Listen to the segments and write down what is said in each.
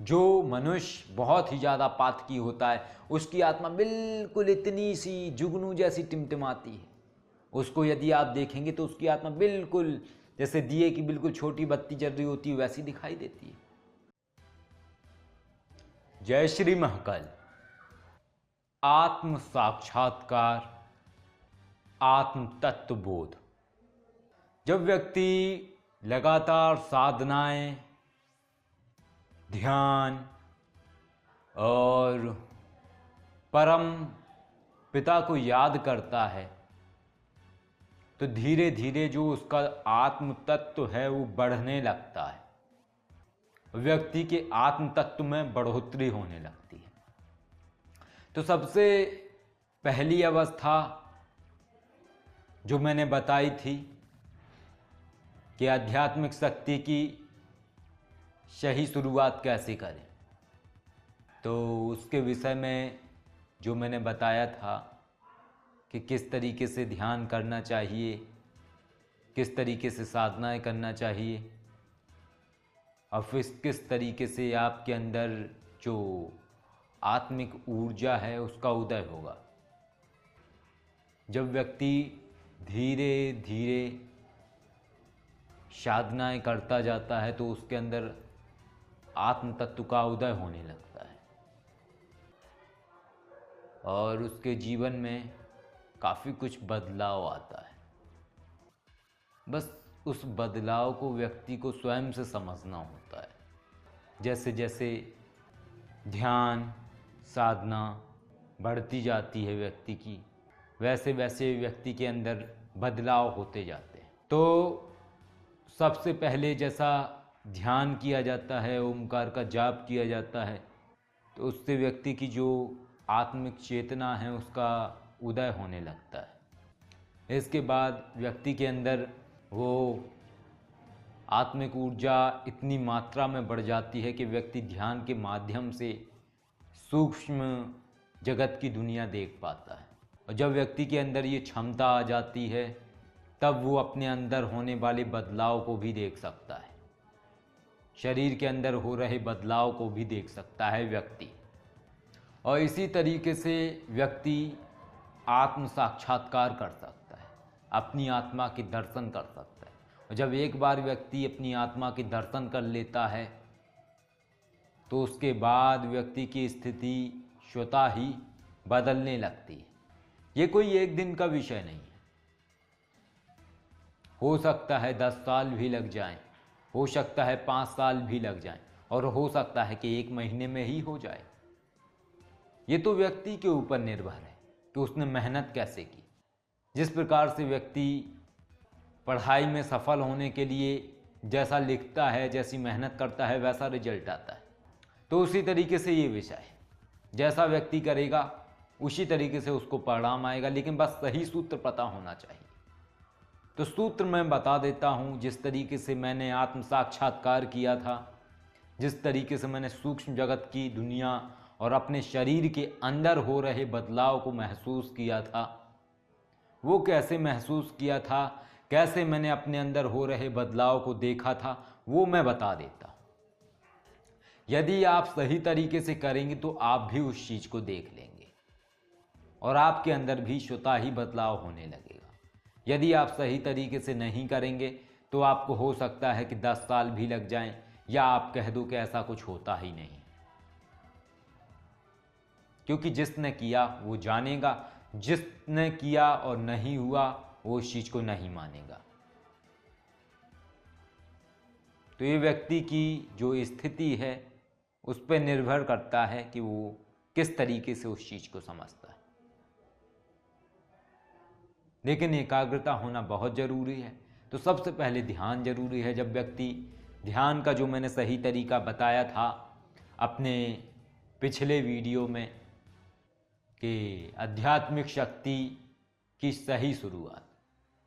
जो मनुष्य बहुत ही ज़्यादा पातकी होता है उसकी आत्मा बिल्कुल इतनी सी जुगनू जैसी टिमटिमाती है। उसको यदि आप देखेंगे तो उसकी आत्मा बिल्कुल जैसे दिए की बिल्कुल छोटी बत्ती जल रही होती है वैसी दिखाई देती है। जय श्री महाकाल। आत्म साक्षात्कार, आत्म तत्व बोध। जब व्यक्ति लगातार साधनाएं, ध्यान और परम पिता को याद करता है तो धीरे धीरे जो उसका आत्म तत्व है वो बढ़ने लगता है। व्यक्ति के आत्म तत्व में बढ़ोतरी होने लगती है। तो सबसे पहली अवस्था जो मैंने बताई थी कि आध्यात्मिक शक्ति की सही शुरुआत कैसे करें, तो उसके विषय में जो मैंने बताया था कि किस तरीके से ध्यान करना चाहिए, किस तरीके से साधनाएं करना चाहिए और फिर किस तरीके से आपके अंदर जो आत्मिक ऊर्जा है उसका उदय होगा। जब व्यक्ति धीरे धीरे साधनाएं करता जाता है तो उसके अंदर आत्म तत्व का उदय होने लगता है और उसके जीवन में काफ़ी कुछ बदलाव आता है। बस उस बदलाव को व्यक्ति को स्वयं से समझना होता है। जैसे जैसे ध्यान साधना बढ़ती जाती है व्यक्ति की, वैसे वैसे व्यक्ति के अंदर बदलाव होते जाते हैं। तो सबसे पहले जैसा ध्यान किया जाता है, ओमकार का जाप किया जाता है, तो उससे व्यक्ति की जो आत्मिक चेतना है उसका उदय होने लगता है। इसके बाद व्यक्ति के अंदर वो आत्मिक ऊर्जा इतनी मात्रा में बढ़ जाती है कि व्यक्ति ध्यान के माध्यम से सूक्ष्म जगत की दुनिया देख पाता है। और जब व्यक्ति के अंदर ये क्षमता आ जाती है तब वो अपने अंदर होने वाले बदलाव को भी देख सकता है, शरीर के अंदर हो रहे बदलाव को भी देख सकता है व्यक्ति। और इसी तरीके से व्यक्ति आत्म साक्षात्कार कर सकता है, अपनी आत्मा के दर्शन कर सकता है। और जब एक बार व्यक्ति अपनी आत्मा के दर्शन कर लेता है तो उसके बाद व्यक्ति की स्थिति स्वतः ही बदलने लगती है। ये कोई एक दिन का विषय नहीं है। हो सकता है 10 साल भी लग जाएं, हो सकता है 5 साल भी लग जाएं और हो सकता है कि 1 महीने में ही हो जाए। ये तो व्यक्ति के ऊपर निर्भर है कि उसने मेहनत कैसे की। जिस प्रकार से व्यक्ति पढ़ाई में सफल होने के लिए जैसा लिखता है, जैसी मेहनत करता है, वैसा रिजल्ट आता है। तो उसी तरीके से ये विषय है, जैसा व्यक्ति करेगा उसी तरीके से उसको परिणाम आएगा, लेकिन बस सही सूत्र पता होना चाहिए। तो सूत्र मैं बता देता हूँ। जिस तरीके से मैंने आत्म साक्षात्कार किया था, जिस तरीके से मैंने सूक्ष्म जगत की दुनिया और अपने शरीर के अंदर हो रहे बदलाव को महसूस किया था, वो कैसे महसूस किया था, कैसे मैंने अपने अंदर हो रहे बदलाव को देखा था, वो मैं बता देता हूँ। यदि आप सही तरीके से करेंगे तो आप भी उस चीज़ को देख लेंगे और आपके अंदर भी स्वतः ही बदलाव होने लगेगा। यदि आप सही तरीके से नहीं करेंगे तो आपको हो सकता है कि 10 साल भी लग जाएं, या आप कह दो कि ऐसा कुछ होता ही नहीं। क्योंकि जिसने किया वो जानेगा, जिसने किया और नहीं हुआ वो उस चीज़ को नहीं मानेगा। तो ये व्यक्ति की जो स्थिति है उस पर निर्भर करता है कि वो किस तरीके से उस चीज़ को समझता है। लेकिन एकाग्रता होना बहुत ज़रूरी है। तो सबसे पहले ध्यान जरूरी है। जब व्यक्ति ध्यान का जो मैंने सही तरीका बताया था अपने पिछले वीडियो में कि आध्यात्मिक शक्ति की सही शुरुआत,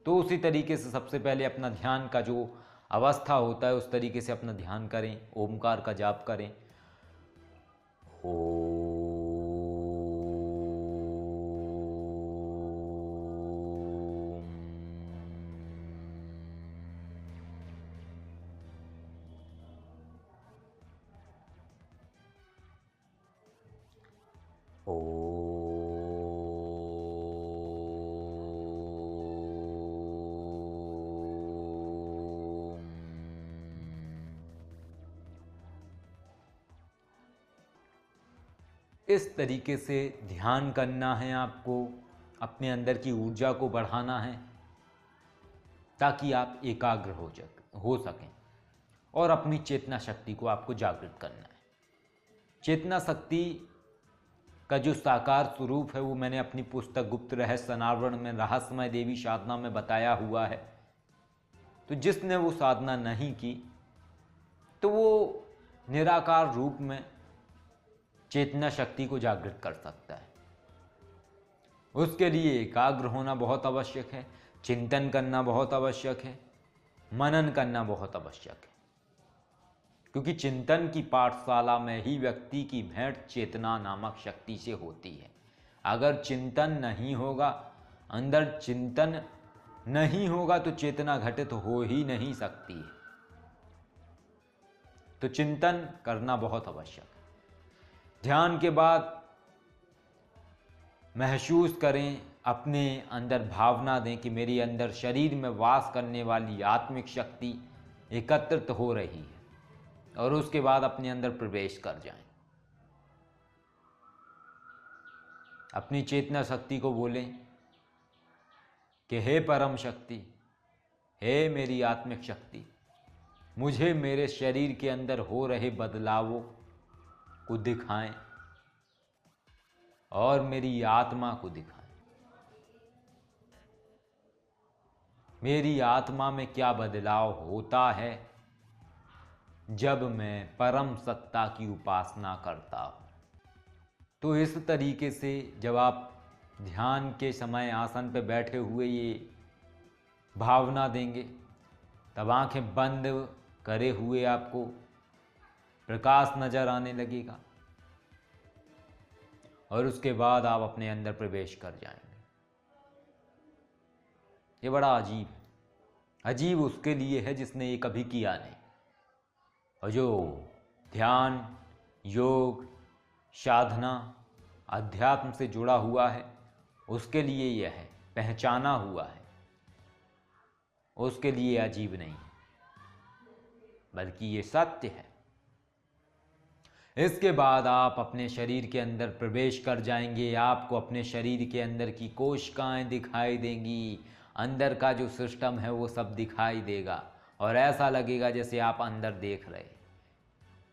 तो उसी तरीके से सबसे पहले अपना ध्यान का जो अवस्था होता है उस तरीके से अपना ध्यान करें, ओमकार का जाप करें। इस तरीके से ध्यान करना है आपको, अपने अंदर की ऊर्जा को बढ़ाना है ताकि आप एकाग्र हो सकें और अपनी चेतना शक्ति को आपको जागृत करना है। चेतना शक्ति का जो साकार स्वरूप है वो मैंने अपनी पुस्तक गुप्त रहस्य अनावरण में रहस्यमय देवी साधना में बताया हुआ है। तो जिसने वो साधना नहीं की तो वो निराकार रूप में चेतना शक्ति को जागृत कर सकता है। उसके लिए एकाग्र होना बहुत आवश्यक है, चिंतन करना बहुत आवश्यक है, मनन करना बहुत आवश्यक है, क्योंकि चिंतन की पाठशाला में ही व्यक्ति की भेंट चेतना नामक शक्ति से होती है। अगर चिंतन नहीं होगा, अंदर चिंतन नहीं होगा तो चेतना घटित हो ही नहीं सकती है। तो चिंतन करना बहुत आवश्यक है। ध्यान के बाद महसूस करें, अपने अंदर भावना दें कि मेरे अंदर शरीर में वास करने वाली आत्मिक शक्ति एकत्रित हो रही है, और उसके बाद अपने अंदर प्रवेश कर जाएं। अपनी चेतना शक्ति को बोलें कि हे परम शक्ति, हे मेरी आत्मिक शक्ति, मुझे मेरे शरीर के अंदर हो रहे बदलावों को दिखाएं और मेरी आत्मा को दिखाएं। मेरी आत्मा में क्या बदलाव होता है जब मैं परम सत्ता की उपासना करता हूँ। तो इस तरीके से जब आप ध्यान के समय आसन पर बैठे हुए ये भावना देंगे, तब आंखें बंद करे हुए आपको प्रकाश नजर आने लगेगा, और उसके बाद आप अपने अंदर प्रवेश कर जाएंगे। ये बड़ा अजीब उसके लिए है जिसने ये कभी किया नहीं। और जो ध्यान, योग, साधना, अध्यात्म से जुड़ा हुआ है उसके लिए यह है, पहचाना हुआ है, उसके लिए अजीब नहीं, बल्कि ये सत्य है। इसके बाद आप अपने शरीर के अंदर प्रवेश कर जाएंगे। आपको अपने शरीर के अंदर की कोशिकाएं दिखाई देंगी, अंदर का जो सिस्टम है वो सब दिखाई देगा, और ऐसा लगेगा जैसे आप अंदर देख रहे,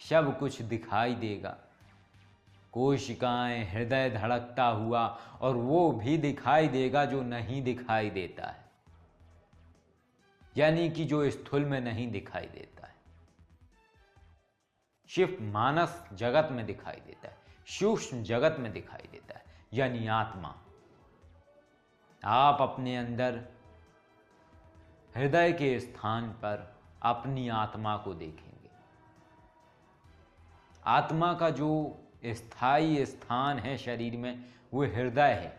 सब कुछ दिखाई देगा। कोशिकाएं, हृदय धड़कता हुआ, और वो भी दिखाई देगा जो नहीं दिखाई देता है, यानी कि जो स्थूल में नहीं दिखाई देता है, सिर्फ मानस जगत में दिखाई देता है, सूक्ष्म जगत में दिखाई देता है, यानी आत्मा। आप अपने अंदर हृदय के स्थान पर अपनी आत्मा को देखेंगे। आत्मा का जो स्थायी स्थान है शरीर में वो हृदय है,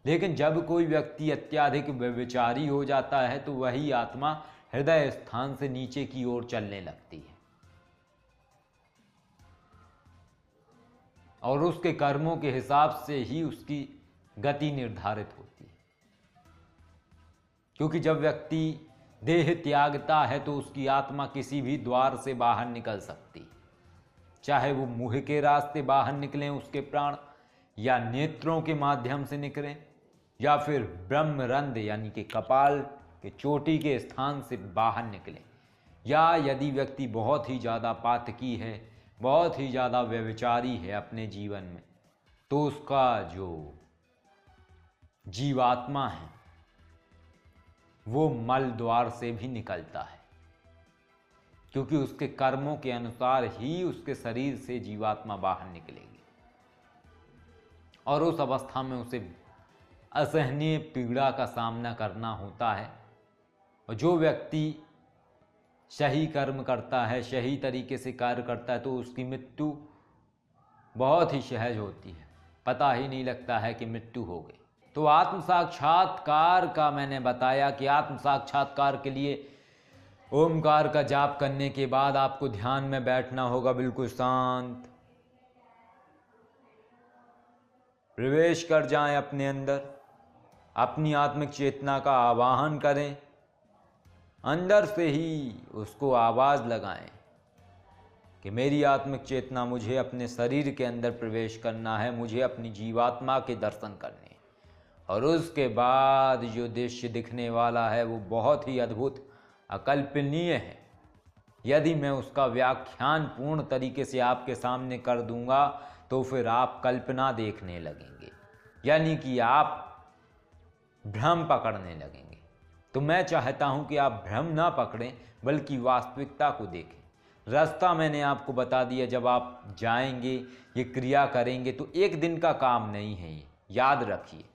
लेकिन जब कोई व्यक्ति अत्यधिक व्यभिचारी हो जाता है तो वही आत्मा हृदय स्थान से नीचे की ओर चलने लगती है, और उसके कर्मों के हिसाब से ही उसकी गति निर्धारित होती है। क्योंकि जब व्यक्ति देह त्यागता है तो उसकी आत्मा किसी भी द्वार से बाहर निकल सकती है, चाहे वो मुंह के रास्ते बाहर निकलें उसके प्राण, या नेत्रों के माध्यम से निकलें, या फिर ब्रह्मरंध्र यानी कि कपाल के चोटी के स्थान से बाहर निकलें, या यदि व्यक्ति बहुत ही ज़्यादा पातकी है, बहुत ही ज़्यादा व्यभिचारी है अपने जीवन में, तो उसका जो जीवात्मा है वो मल द्वार से भी निकलता है, क्योंकि उसके कर्मों के अनुसार ही उसके शरीर से जीवात्मा बाहर निकलेगी, और उस अवस्था में उसे असहनीय पीड़ा का सामना करना होता है। और जो व्यक्ति सही कर्म करता है, सही तरीके से कार्य करता है, तो उसकी मृत्यु बहुत ही सहज होती है, पता ही नहीं लगता है कि मृत्यु हो गई। तो आत्म साक्षात्कार का मैंने बताया कि आत्म साक्षात्कार के लिए ओमकार का जाप करने के बाद आपको ध्यान में बैठना होगा, बिल्कुल शांत, प्रवेश कर जाएं अपने अंदर, अपनी आत्मिक चेतना का आवाहन करें, अंदर से ही उसको आवाज़ लगाएं कि मेरी आत्मिक चेतना, मुझे अपने शरीर के अंदर प्रवेश करना है, मुझे अपनी जीवात्मा के दर्शन करने हैं। और उसके बाद जो दृश्य दिखने वाला है वो बहुत ही अद्भुत, अकल्पनीय है। यदि मैं उसका व्याख्यान पूर्ण तरीके से आपके सामने कर दूंगा तो फिर आप कल्पना देखने लगेंगे, यानी कि आप भ्रम पकड़ने लगेंगे। तो मैं चाहता हूं कि आप भ्रम ना पकड़ें बल्कि वास्तविकता को देखें। रास्ता मैंने आपको बता दिया, जब आप जाएंगे, ये क्रिया करेंगे तो एक दिन का काम नहीं है, ये याद रखिए,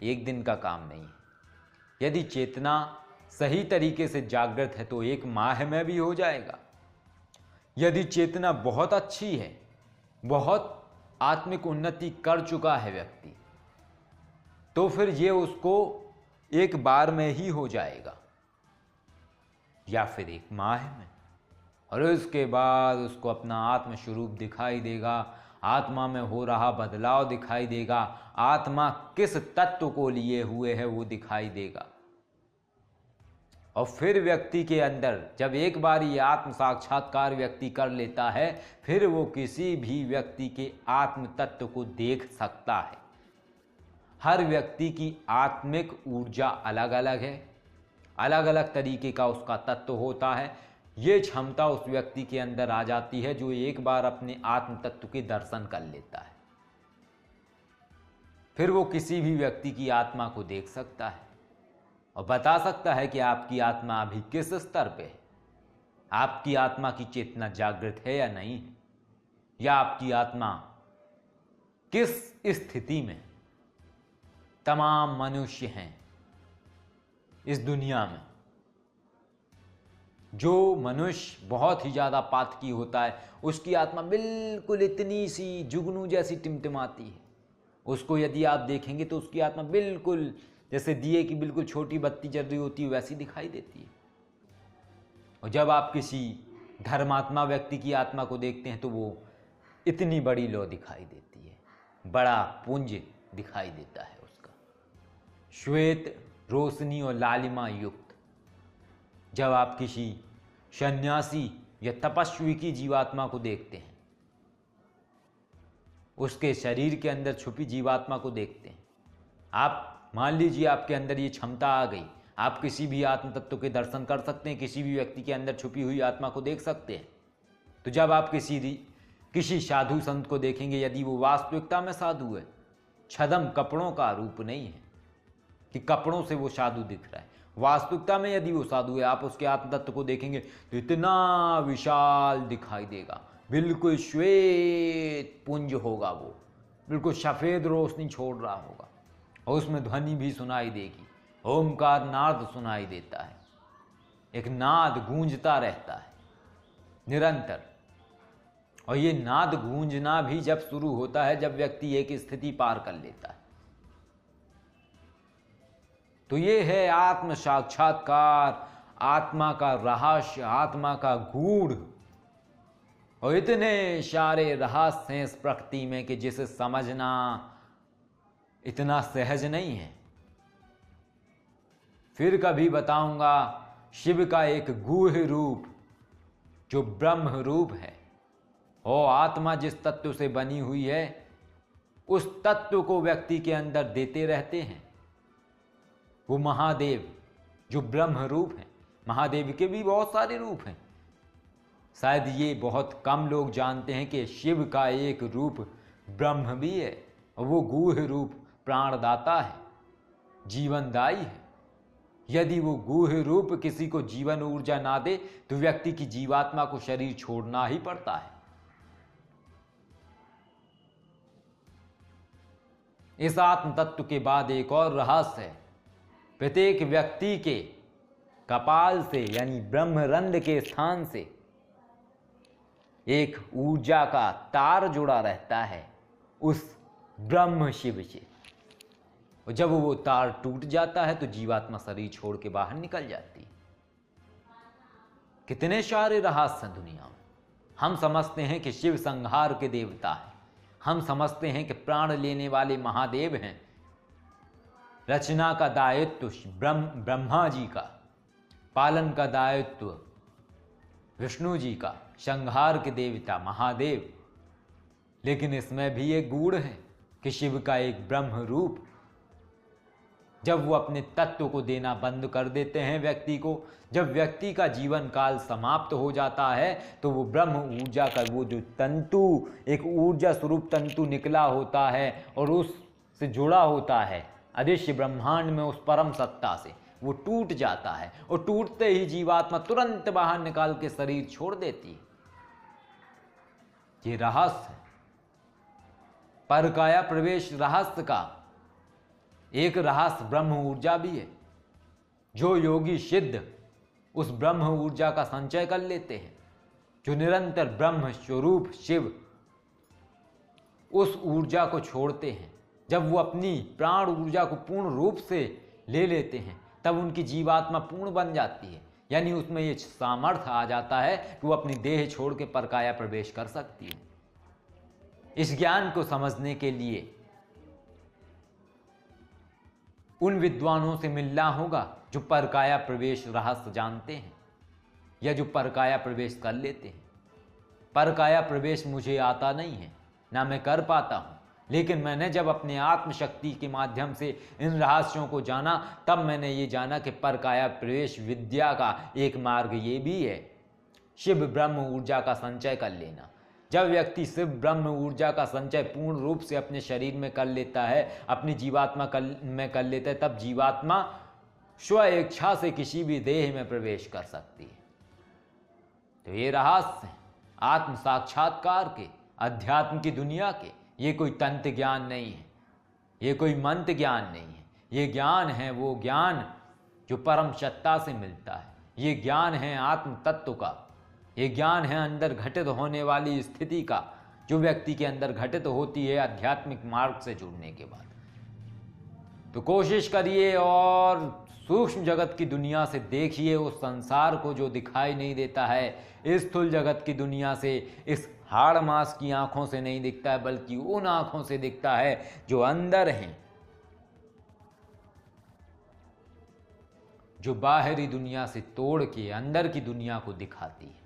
एक दिन का काम नहीं है। यदि चेतना सही तरीके से जागृत है तो एक माह में भी हो जाएगा। यदि चेतना बहुत अच्छी है, बहुत आत्मिक उन्नति कर चुका है व्यक्ति, तो फिर ये उसको एक बार में ही हो जाएगा या फिर एक माह में। और उसके बाद उसको अपना आत्म स्वरूप दिखाई देगा, आत्मा में हो रहा बदलाव दिखाई देगा, आत्मा किस तत्व को लिए हुए है वो दिखाई देगा। और फिर व्यक्ति के अंदर जब एक बार ये आत्म साक्षात्कार व्यक्ति कर लेता है, फिर वो किसी भी व्यक्ति के आत्म तत्व को देख सकता है। हर व्यक्ति की आत्मिक ऊर्जा अलग अलग है, अलग अलग तरीके का उसका तत्व होता है। ये क्षमता उस व्यक्ति के अंदर आ जाती है जो एक बार अपने आत्म तत्व के दर्शन कर लेता है। फिर वो किसी भी व्यक्ति की आत्मा को देख सकता है और बता सकता है कि आपकी आत्मा अभी किस स्तर पे है, आपकी आत्मा की चेतना जागृत है या नहीं, या आपकी आत्मा किस स्थिति में। तमाम मनुष्य हैं इस दुनिया में, जो मनुष्य बहुत ही ज़्यादा पातकी होता है, उसकी आत्मा बिल्कुल इतनी सी जुगनू जैसी टिमटिमाती है। उसको यदि आप देखेंगे तो उसकी आत्मा बिल्कुल जैसे दिए की बिल्कुल छोटी बत्ती जल रही होती है वैसी दिखाई देती है। और जब आप किसी धर्मात्मा व्यक्ति की आत्मा को देखते हैं तो वो इतनी बड़ी लौ दिखाई देती है, बड़ा पुंज दिखाई देता है उसका, श्वेत रोशनी और लालिमा युक्त। जब आप किसी सन्यासी या तपस्वी की जीवात्मा को देखते हैं, उसके शरीर के अंदर छुपी जीवात्मा को देखते हैं, आप मान लीजिए आपके अंदर ये क्षमता आ गई, आप किसी भी आत्म तत्व के दर्शन कर सकते हैं, किसी भी व्यक्ति के अंदर छुपी हुई आत्मा को देख सकते हैं। तो जब आप किसी साधु संत को देखेंगे, यदि वो वास्तविकता में साधु है, छदम कपड़ों का रूप नहीं है कि कपड़ों से वो साधु दिख रहा है, वास्तविकता में यदि वो साधु है, आप उसके आत्म तत्व को देखेंगे तो इतना विशाल दिखाई देगा, बिल्कुल श्वेत पुंज होगा, वो बिल्कुल सफ़ेद रोशनी छोड़ रहा होगा और उसमें ध्वनि भी सुनाई देगी, ओमकार नाद सुनाई देता है, एक नाद गूंजता रहता है निरंतर। और ये नाद गूंजना भी जब शुरू होता है जब व्यक्ति एक स्थिति पार कर लेता है। तो ये है आत्म साक्षात्कार, आत्मा का रहस्य, आत्मा का गूढ़। और इतने सारे रहस्य हैं इस प्रकृति में कि जिसे समझना इतना सहज नहीं है। फिर कभी बताऊंगा शिव का एक गूढ़ रूप जो ब्रह्म रूप है, और आत्मा जिस तत्व से बनी हुई है उस तत्व को व्यक्ति के अंदर देते रहते हैं, वो महादेव जो ब्रह्म रूप है। महादेव के भी बहुत सारे रूप हैं, शायद ये बहुत कम लोग जानते हैं कि शिव का एक रूप ब्रह्म भी है, और वो गूढ़ रूप प्राणदाता है, जीवनदायी है। यदि वो गूढ़ रूप किसी को जीवन ऊर्जा ना दे तो व्यक्ति की जीवात्मा को शरीर छोड़ना ही पड़ता है। इस आत्म तत्व के बाद एक और रहस्य है, प्रत्येक व्यक्ति के कपाल से यानी ब्रह्मरंध्र के स्थान से एक ऊर्जा का तार जुड़ा रहता है उस ब्रह्म शिव से, और जब वो तार टूट जाता है तो जीवात्मा शरीर छोड़ के बाहर निकल जाती है। कितने सारे रहस्य हैं दुनिया में। हम समझते हैं कि शिव संहार के देवता है, हम समझते हैं कि प्राण लेने वाले महादेव हैं, रचना का दायित्व ब्रह्मा जी का, पालन का दायित्व विष्णु जी का, संहार के देवता महादेव। लेकिन इसमें भी एक गूढ़ है कि शिव का एक ब्रह्म रूप, जब वो अपने तत्व को देना बंद कर देते हैं व्यक्ति को, जब व्यक्ति का जीवन काल समाप्त हो जाता है, तो वो ब्रह्म ऊर्जा का वो जो तंतु, एक ऊर्जा स्वरूप तंतु निकला होता है और उससे जुड़ा होता है अदृश्य ब्रह्मांड में, उस परम सत्ता से वो टूट जाता है और टूटते ही जीवात्मा तुरंत बाहर निकाल के शरीर छोड़ देती है। ये रहस्य है, परकाया प्रवेश रहस्य का एक रहस्य ब्रह्म ऊर्जा भी है। जो योगी सिद्ध उस ब्रह्म ऊर्जा का संचय कर लेते हैं, जो निरंतर ब्रह्म स्वरूप शिव उस ऊर्जा को छोड़ते हैं, जब वो अपनी प्राण ऊर्जा को पूर्ण रूप से ले लेते हैं, तब उनकी जीवात्मा पूर्ण बन जाती है। यानी उसमें ये सामर्थ्य आ जाता है कि वो अपनी देह छोड़ के परकाया प्रवेश कर सकती है। इस ज्ञान को समझने के लिए उन विद्वानों से मिलना होगा जो परकाया प्रवेश रहस्य जानते हैं या जो परकाया प्रवेश कर लेते हैं। परकाया प्रवेश मुझे आता नहीं है, ना मैं कर पाता हूँ, लेकिन मैंने जब अपने आत्मशक्ति के माध्यम से इन रहस्यों को जाना, तब मैंने ये जाना कि परकाया प्रवेश विद्या का एक मार्ग ये भी है, शिव ब्रह्म ऊर्जा का संचय कर लेना। जब व्यक्ति शिव ब्रह्म ऊर्जा का संचय पूर्ण रूप से अपने शरीर में कर लेता है, अपनी जीवात्मा में कर लेता है, तब जीवात्मा स्व इच्छा से किसी भी देह में प्रवेश कर सकती है। तो ये रहस्य है आत्म साक्षात्कार के, अध्यात्म की दुनिया के। ये कोई तंत्र ज्ञान नहीं है, ये कोई मंत्र ज्ञान नहीं है। ये ज्ञान है वो ज्ञान जो परम सत्ता से मिलता है। ये ज्ञान है आत्म तत्व का। ये ज्ञान है अंदर घटित होने वाली स्थिति का, जो व्यक्ति के अंदर घटित होती है आध्यात्मिक मार्ग से जुड़ने के बाद। तो कोशिश करिए और सूक्ष्म जगत की दुनिया से देखिए उस संसार को जो दिखाई नहीं देता है। इस स्थूल जगत की दुनिया से, इस हाड़ मांस की आंखों से नहीं दिखता है, बल्कि उन आंखों से दिखता है जो अंदर हैं, जो बाहरी दुनिया से तोड़ के अंदर की दुनिया को दिखाती है।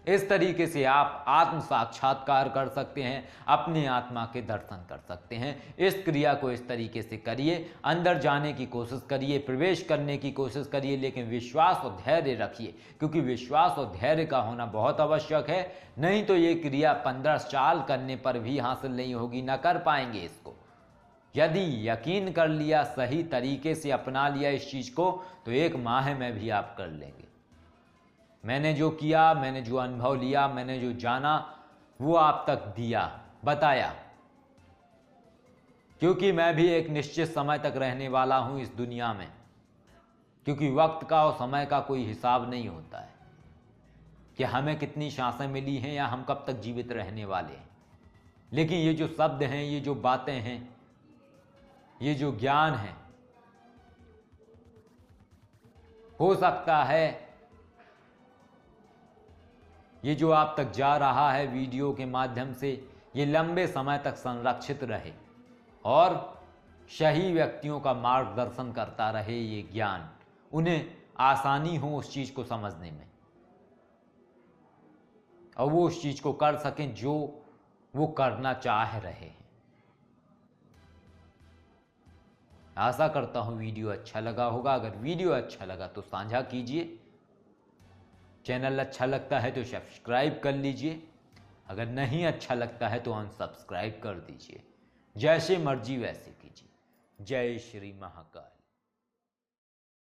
इस तरीके से आप आत्म साक्षात्कार कर सकते हैं, अपनी आत्मा के दर्शन कर सकते हैं। इस क्रिया को इस तरीके से करिए, अंदर जाने की कोशिश करिए, प्रवेश करने की कोशिश करिए, लेकिन विश्वास और धैर्य रखिए, क्योंकि विश्वास और धैर्य का होना बहुत आवश्यक है। नहीं तो ये क्रिया 15 साल करने पर भी हासिल नहीं होगी, ना कर पाएंगे इसको। यदि यकीन कर लिया, सही तरीके से अपना लिया इस चीज़ को, तो 1 माह में भी आप कर लेंगे। मैंने जो किया, मैंने जो अनुभव लिया, मैंने जो जाना, वो आप तक दिया, बताया, क्योंकि मैं भी एक निश्चित समय तक रहने वाला हूं इस दुनिया में। क्योंकि वक्त का और समय का कोई हिसाब नहीं होता है कि हमें कितनी सांसें मिली हैं या हम कब तक जीवित रहने वाले हैं। लेकिन ये जो शब्द हैं, ये जो बातें हैं, ये जो ज्ञान है, हो सकता है ये जो आप तक जा रहा है वीडियो के माध्यम से, ये लंबे समय तक संरक्षित रहे और सही व्यक्तियों का मार्गदर्शन करता रहे। ये ज्ञान उन्हें आसानी हो उस चीज़ को समझने में, और वो उस चीज़ को कर सकें जो वो करना चाह रहे हैं। आशा करता हूँ वीडियो अच्छा लगा होगा। अगर वीडियो अच्छा लगा तो साझा कीजिए, चैनल अच्छा लगता है तो सब्सक्राइब कर लीजिए, अगर नहीं अच्छा लगता है तो अनसब्सक्राइब कर दीजिए। जैसे मर्जी वैसे कीजिए। जय श्री महाकाल।